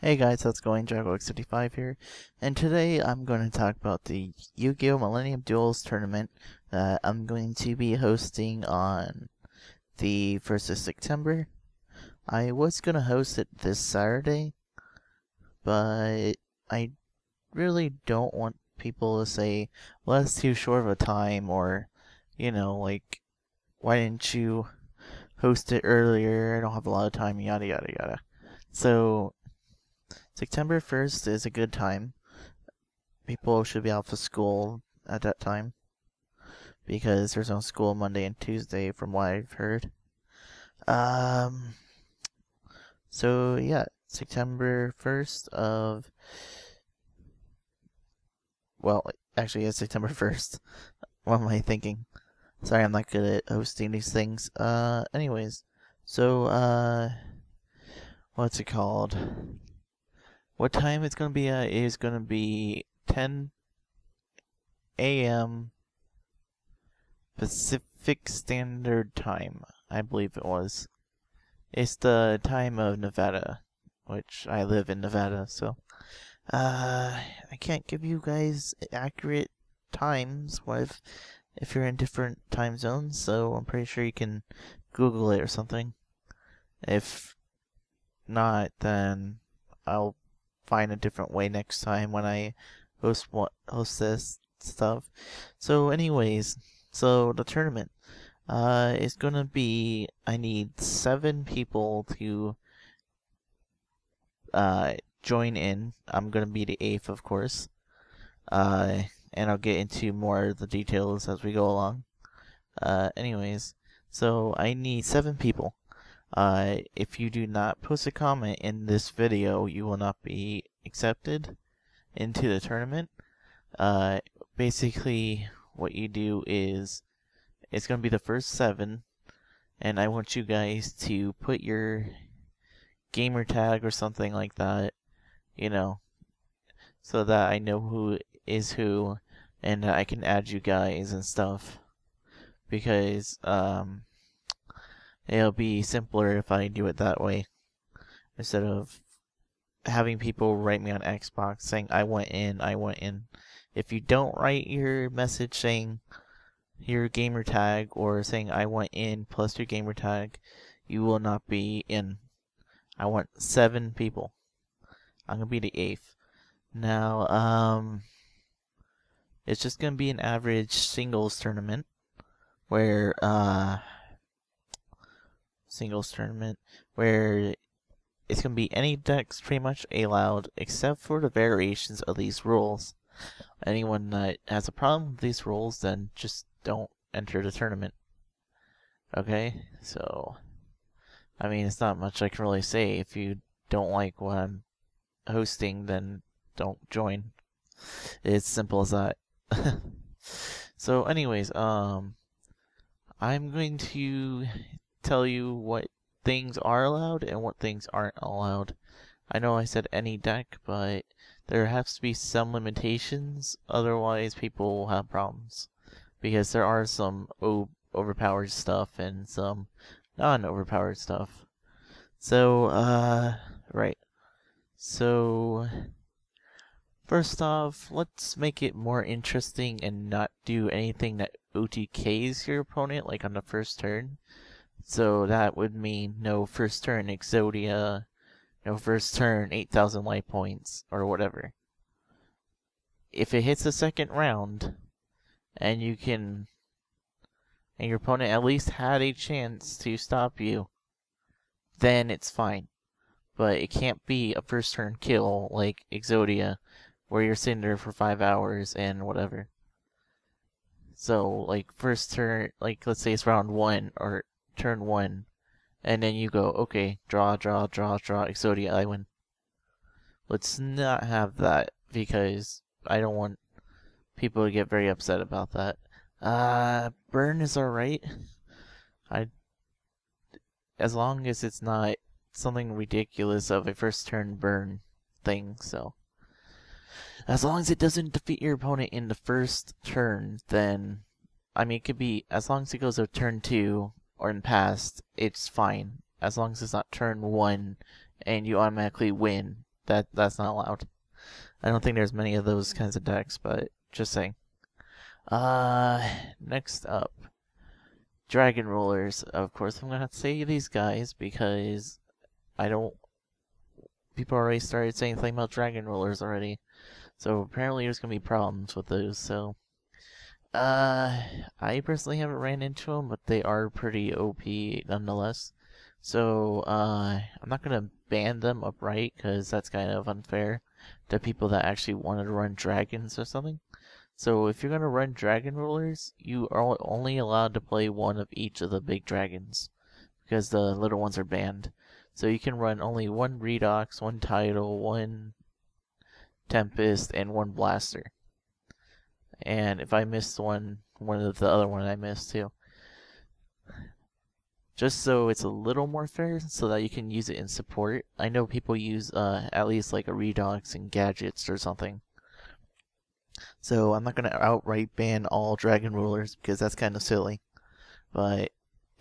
Hey guys, how's it going? Jaguar65 here, and today I'm going to talk about the Yu-Gi-Oh! Millennium Duels tournament that I'm going to be hosting on the 1st of September. I was going to host it this Saturday, but I really don't want people to say, well, that's too short of a time, or, like, why didn't you host it earlier? I don't have a lot of time, yada yada yada. So, September 1st is a good time. People should be out of school at that time because there's no school Monday and Tuesday from what I've heard. So yeah, September 1st of, well, actually it's September 1st. What am I thinking? Sorry, I'm not good at hosting these things. Anyways, so, what's it called? What time it's going to be at is going to be 10 a.m. Pacific Standard Time, I believe it was. It's the time of Nevada, which I live in Nevada, so I can't give you guys accurate times if you're in different time zones, so I'm pretty sure you can Google it or something. If not, then I'll find a different way next time when I host this stuff. So anyways, so the tournament is gonna be, I need 7 people to join in. I'm gonna be the 8th, of course, and I'll get into more of the details as we go along. Anyways, so I need 7 people. If you do not post a comment in this video, you will not be accepted into the tournament. Basically, what you do is, it's going to be the first 7, and I want you guys to put your gamer tag or something like that, so that I know who is who, and I can add you guys and stuff, because, it'll be simpler if I do it that way, instead of having people write me on Xbox saying, I want in, I want in. If you don't write your message saying your gamer tag, or saying I want in plus your gamer tag, you will not be in. I want 7 people. I'm going to be the 8th. Now, it's just going to be an average singles tournament, where, it's going to be any decks pretty much allowed, except for the variations of these rules. Anyone that has a problem with these rules, then just don't enter the tournament. Okay? So, I mean, it's not much I can really say. If you don't like what I'm hosting, then don't join. It's simple as that. So anyways, I'm going to tell you what things are allowed and what things aren't allowed. I know I said any deck, but there has to be some limitations, otherwise people will have problems. Because there are some overpowered stuff and some non-overpowered stuff. So, right. So, first off, let's make it more interesting and not do anything that OTKs your opponent, like on the first turn. So that would mean no first turn Exodia, no first turn 8,000 life points, or whatever. If it hits the second round, and your opponent at least had a chance to stop you, then it's fine. But it can't be a first turn kill like Exodia, where you're sitting there for 5 hours and whatever. So, like, first turn, like, let's say it's round 1, or turn 1, and then you go, okay, draw, Exodia, I win. Let's not have that, because I don't want people to get very upset about that. Burn is alright. As long as it's not something ridiculous of a first turn burn thing, so. As long as it doesn't defeat your opponent in the first turn, then, I mean, it could be, as long as it goes to turn 2, or in past, it's fine. As long as it's not turn 1, and you automatically win, That's not allowed. I don't think there's many of those kinds of decks, but just saying. Next up, Dragon Rollers. Of course, I'm gonna have to say these guys because I don't. People already started saying something about Dragon Rollers already, so apparently there's gonna be problems with those. So, I personally haven't ran into them, but they are pretty OP nonetheless. So, I'm not gonna ban them upright because that's kind of unfair to people that actually wanted to run dragons or something. So if you're going to run dragon rulers, you are only allowed to play one of each of the big dragons, because the little ones are banned. So you can run only one Redox, one Tidal, one Tempest, and one Blaster. And if I missed one of the other one I missed too. Just so it's a little more fair, so that you can use it in support. I know people use at least like a Redox and gadgets or something. So I'm not going to outright ban all dragon rulers because that's kind of silly. But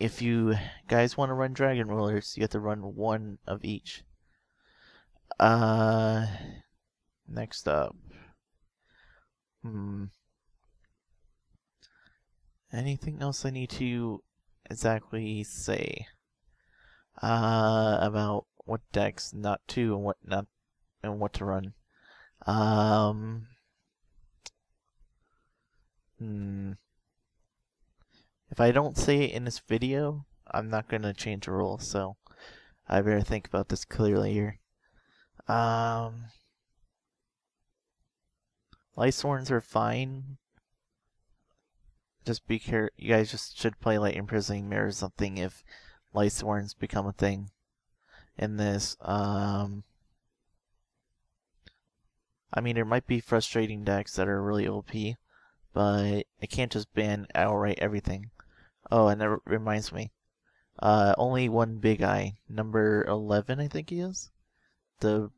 if you guys want to run dragon rulers, you have to run one of each. Next up. Anything else I need to exactly say about what decks not to and what not and what to run? If I don't say it in this video, I'm not gonna change the rules, so I better think about this clearly here. Light Sworns are fine. Just be careful. You guys just should play like Imprisoning Mirror or something if Light Sworns become a thing in this. I mean, there might be frustrating decks that are really OP, but it can't just ban outright everything. Oh, and that reminds me. Only one Big Eye, number 11, I think he is. The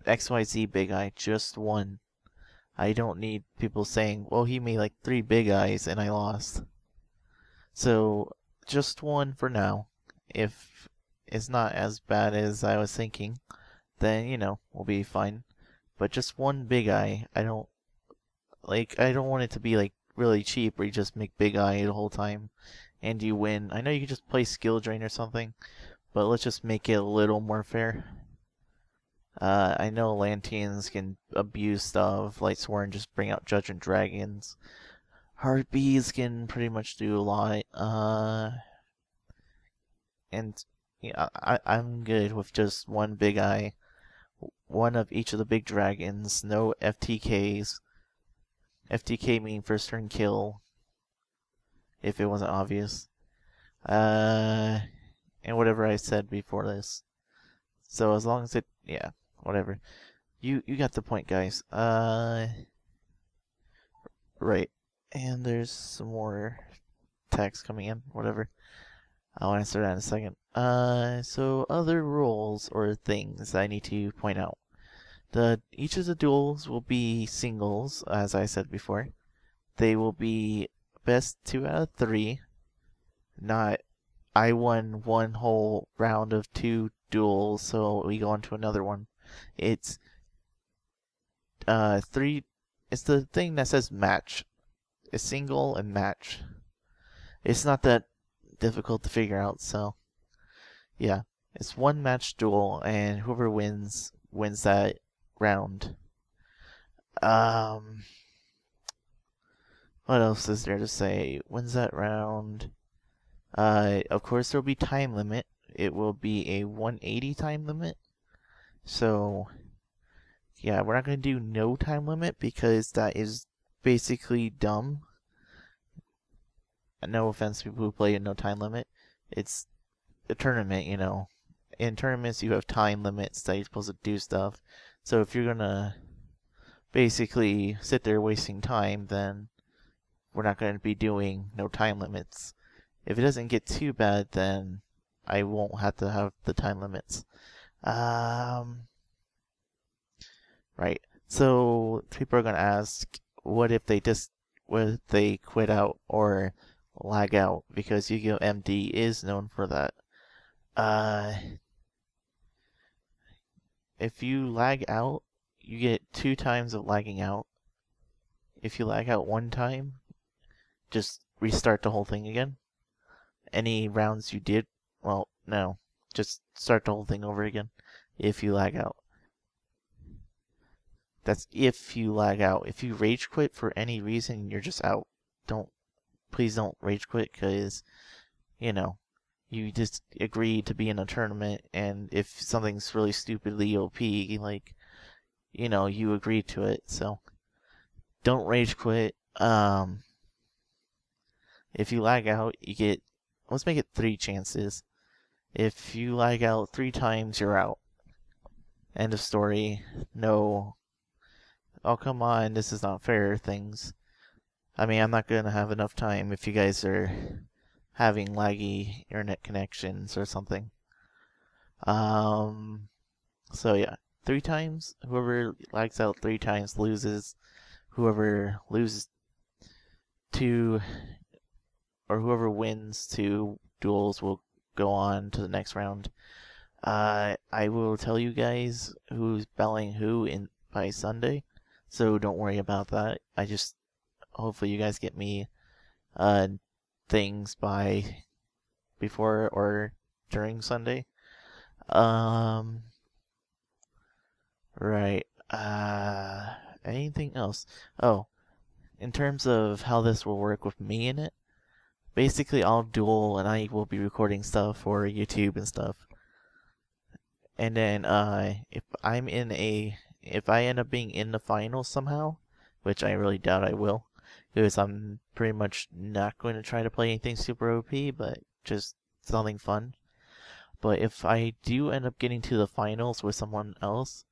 XYZ Big Eye, just one. I don't need people saying, well, he made like 3 Big Eyes and I lost. So, just one for now. If it's not as bad as I was thinking, then, we'll be fine. But just one Big Eye, I don't want it to be like really cheap where you just make Big Eye the whole time and you win. I know you can just play Skill Drain or something, but let's just make it a little more fair. I know Lanteans can abuse stuff, Light Sworn and just bring out Judgment Dragons. Heartbees can pretty much do a lot. And yeah, I'm good with just one Big Eye, one of each of the big dragons, no FTKs. FTK mean first turn kill, if it wasn't obvious. And whatever I said before this. So as long as it, yeah, whatever. You got the point, guys. Right. And there's some more text coming in, whatever. I'll answer that in a second. So other rules or things I need to point out. Each of the duels will be singles, as I said before. They will be best 2 out of 3. Not, I won one whole round of 2 duels, so we go on to another one. It's 3. It's the thing that says match. It's single and match. It's not that difficult to figure out, so yeah. It's one match duel, and whoever wins that round. What else is there to say? Wins that round. Of course there'll be time limit. It will be a 180 time limit. So, yeah, we're not going to do no time limit because that is basically dumb. No offense to people who play in no time limit. It's a tournament, In tournaments, you have time limits that you're supposed to do stuff. So if you're going to basically sit there wasting time, then we're not going to be doing no time limits. If it doesn't get too bad, then I won't have to have the time limits. Right. So people are going to ask, what if they quit out or lag out? Because Yu-Gi-Oh! MD is known for that. if you lag out, you get 2 times of lagging out. If you lag out 1 time, just restart the whole thing again. Any rounds you did, well, no, just start the whole thing over again if you lag out. That's if you lag out. If you rage quit for any reason, you're just out. Please don't rage quit, because, you know, you just agreed to be in a tournament, and if something's really stupidly OP, like, you know, you agreed to it, so don't rage quit. If you lag out, you get, let's make it 3 chances. If you lag out 3 times, you're out. End of story. No, oh come on, this is not fair things. I mean, I'm not gonna have enough time if you guys are having laggy internet connections or something. So yeah, 3 times. Whoever lags out 3 times loses. Whoever loses 2, or whoever wins 2 duels will go on to the next round. I will tell you guys who's battling who in by Sunday, so don't worry about that. Hopefully you guys get me things by before or during Sunday. Right. Anything else? Oh, in terms of how this will work with me in it, basically I'll duel and I will be recording stuff for YouTube and stuff. And then if I end up being in the finals somehow, which I really doubt I will, because I'm pretty much not going to try to play anything super OP, but just something fun. But if I do end up getting to the finals with someone else,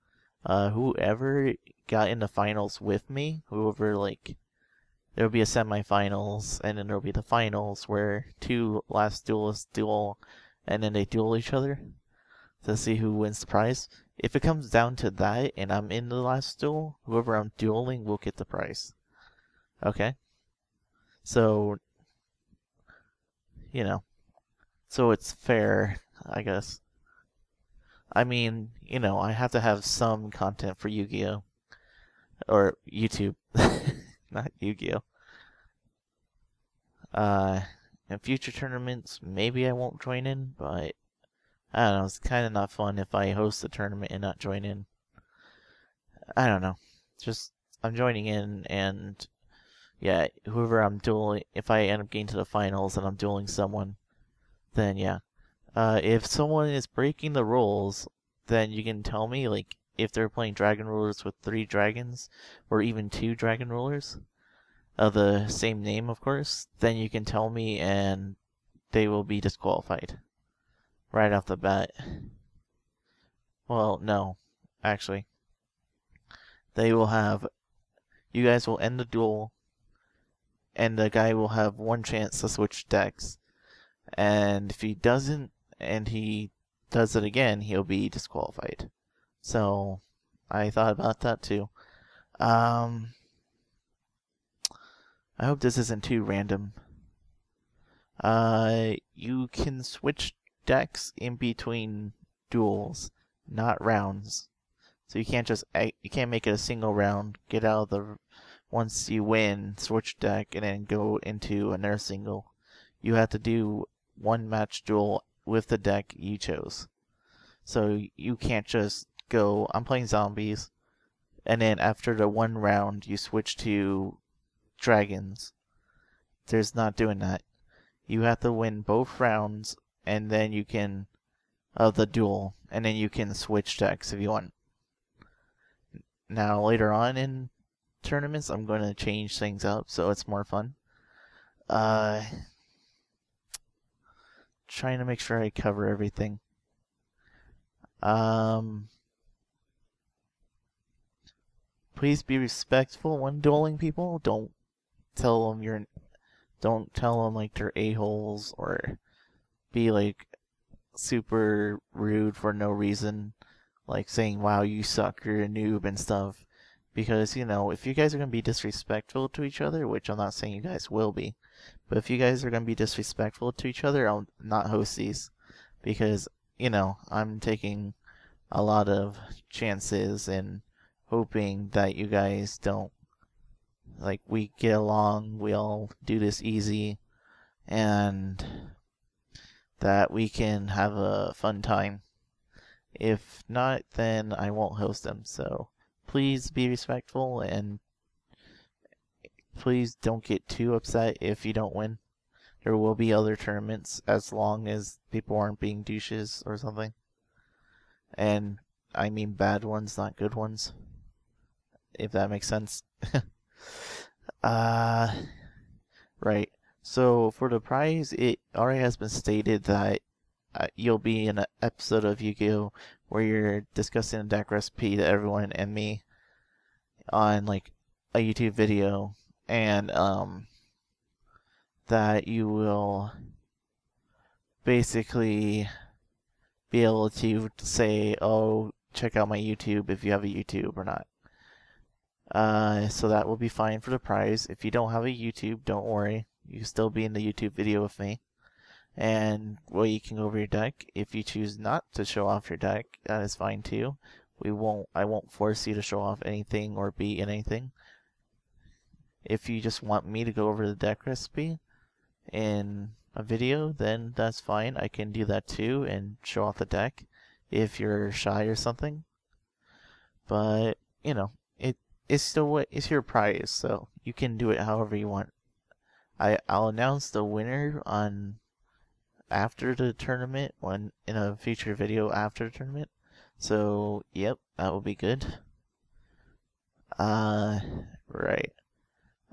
whoever got in the finals with me, there'll be a semifinals, and then there'll be the finals where 2 last duelists duel, and then they duel each other to see who wins the prize. If it comes down to that, and I'm in the last duel, whoever I'm dueling will get the prize. Okay? So, you know, so it's fair, I guess. I mean, you know, I have to have some content for Yu-Gi-Oh! Or YouTube. Not Yu-Gi-Oh! In future tournaments, maybe I won't join in, but I don't know, it's kind of not fun if I host a tournament and not join in. I don't know. Just, I'm joining in, and yeah, whoever I'm dueling, if I end up getting to the finals and I'm dueling someone, then yeah. If someone is breaking the rules, then you can tell me, like, if they're playing dragon rulers with 3 dragons, or even 2 dragon rulers, of the same name, of course, then you can tell me and they will be disqualified. Right off the bat. Well, no, actually. You guys will end the duel, and the guy will have 1 chance to switch decks. And if he doesn't, and he does it again, he'll be disqualified. So, I thought about that too. I hope this isn't too random. You can switch decks in between duels, not rounds. So you can't make it a single round, get out of once you win, switch deck, and then go into another single. You have to do 1 match duel with the deck you chose. So you can't just go, I'm playing zombies, and then after the 1 round you switch to dragons. There's not doing that. You have to win both rounds, and then you can, the duel, and then you can switch decks if you want. Now later on in tournaments, I'm going to change things up so it's more fun. Trying to make sure I cover everything. Please be respectful when dueling people. Don't tell them like they're a-holes, or be like super rude for no reason, like saying, wow, you suck, you're a noob and stuff. Because, you know, if you guys are going to be disrespectful to each other, which I'm not saying you guys will be, but if you guys are going to be disrespectful to each other, I'll not host these. Because, you know, I'm a lot of chances and hoping that you guys don't, like, we get along, we all do this easy, and that we can have a fun time. If not, then I won't host them. So please be respectful and please don't get too upset if you don't win. There will be other tournaments as long as people aren't being douches or something. And I mean bad ones, not good ones. If that makes sense. Right. So for the prize, it already has been stated that you'll be in an episode of Yu-Gi-Oh! Where you're discussing a deck recipe to everyone and me on like a YouTube video, and that you will basically be able to say, oh, check out my YouTube if you have a YouTube or not. So that will be fine for the prize. If you don't have a YouTube, don't worry. You can still be in the YouTube video with me. And well, you can go over your deck. If you choose not to show off your deck, that is fine too. I won't force you to show off anything or be in anything. If you just want me to go over the deck recipe in a video, then that's fine. I can do that too and show off the deck if you're shy or something. But, you know, it's still it's your prize, so you can do it however you want. I'll announce the winner on after the tournament, in a future video after the tournament. So, yep, that will be good. Right.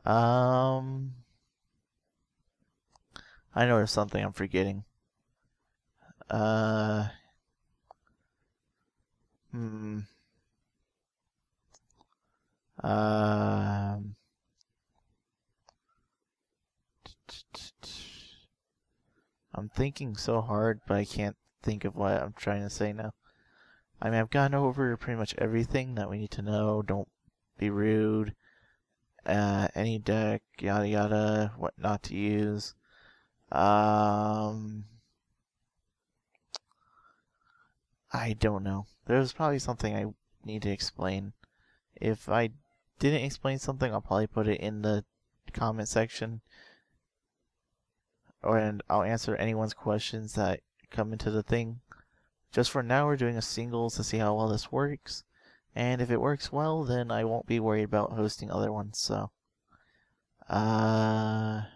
I know there's something I'm forgetting. I'm thinking so hard, but I can't think of what I'm trying to say now. I mean, I've gone over pretty much everything that we need to know. Don't be rude. Any deck, yada yada, what not to use. I don't know. There's probably something I need to explain. If I didn't explain something, I'll probably put it in the comment section. And I'll answer anyone's questions that come into the thing. Just for now, we're doing a singles to see how well this works. And if it works well, then I won't be worried about hosting other ones, so. Right,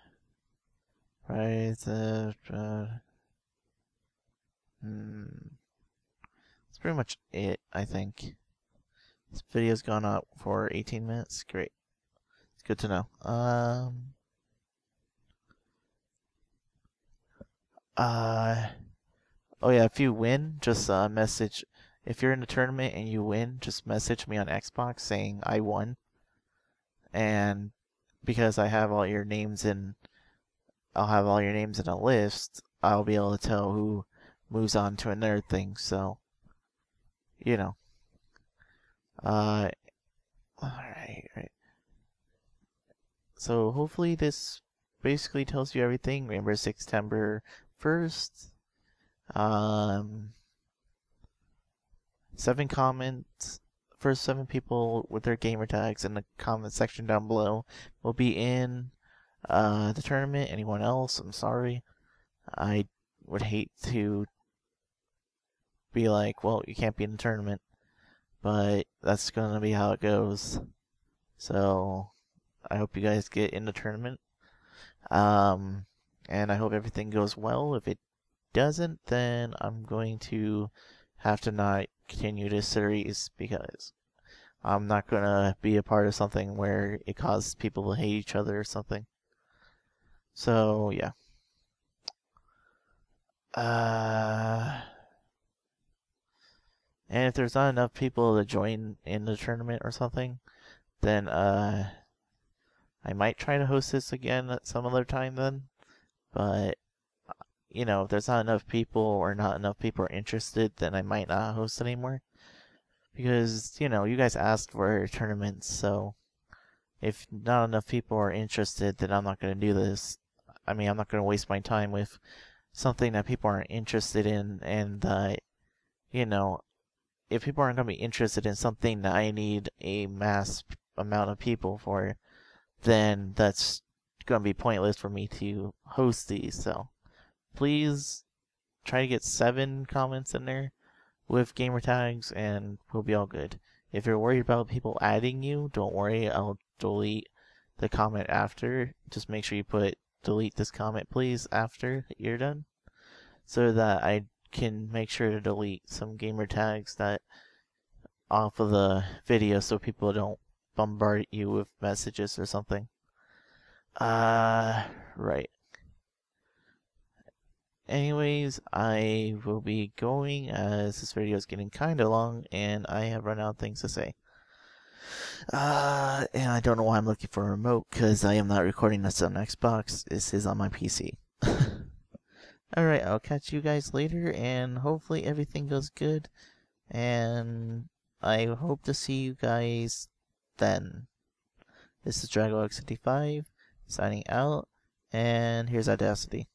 That's pretty much it, I think. This video's gone up for 18 minutes. Great. It's good to know. Oh yeah, if you win, just message. If you're in a tournament and you win, just message me on Xbox saying I won. And because I have all your names I'll have all your names in a list, I'll be able to tell who moves on to another thing. So, you know. Alright. So hopefully this basically tells you everything. Remember September 1st. 7 comments. First 7 people with their gamer tags in the comment section down below will be in the tournament. Anyone else, I'm sorry. I would hate to be like, well, you can't be in the tournament. But that's gonna be how it goes. So I hope you guys get in the tournament. And I hope everything goes well. If it doesn't, then I'm going to have to not continue this series because I'm not gonna be a part of something where it causes people to hate each other or something. So yeah. And if there's not enough people to join in the tournament or something, then I might try to host this again at some other time then. But you know, if there's not enough people or not enough people are interested, then I might not host anymore. Because, you know, you guys asked for tournaments, so if not enough people are interested, then I'm not going to do this. I mean, I'm not going to waste my time with something that people aren't interested in, and, you know, if people aren't going to be interested in something that I need a mass amount of people for, then that's going to be pointless for me to host these. So please try to get 7 comments in there with gamer tags and we'll be all good. If you're worried about people adding you, don't worry, I'll delete the comment after. Just make sure you put delete this comment please after you're done, so that I can make sure to delete some gamer tags that off of the video so people don't bombard you with messages or something. Right. Anyways, I will be going as this video is getting kinda long and I have run out of things to say. And I don't know why I'm looking for a remote because I am not recording this on Xbox. This is on my PC. Alright, I'll catch you guys later and hopefully everything goes good. And I hope to see you guys then. This is Dragon65 signing out, and here's Audacity.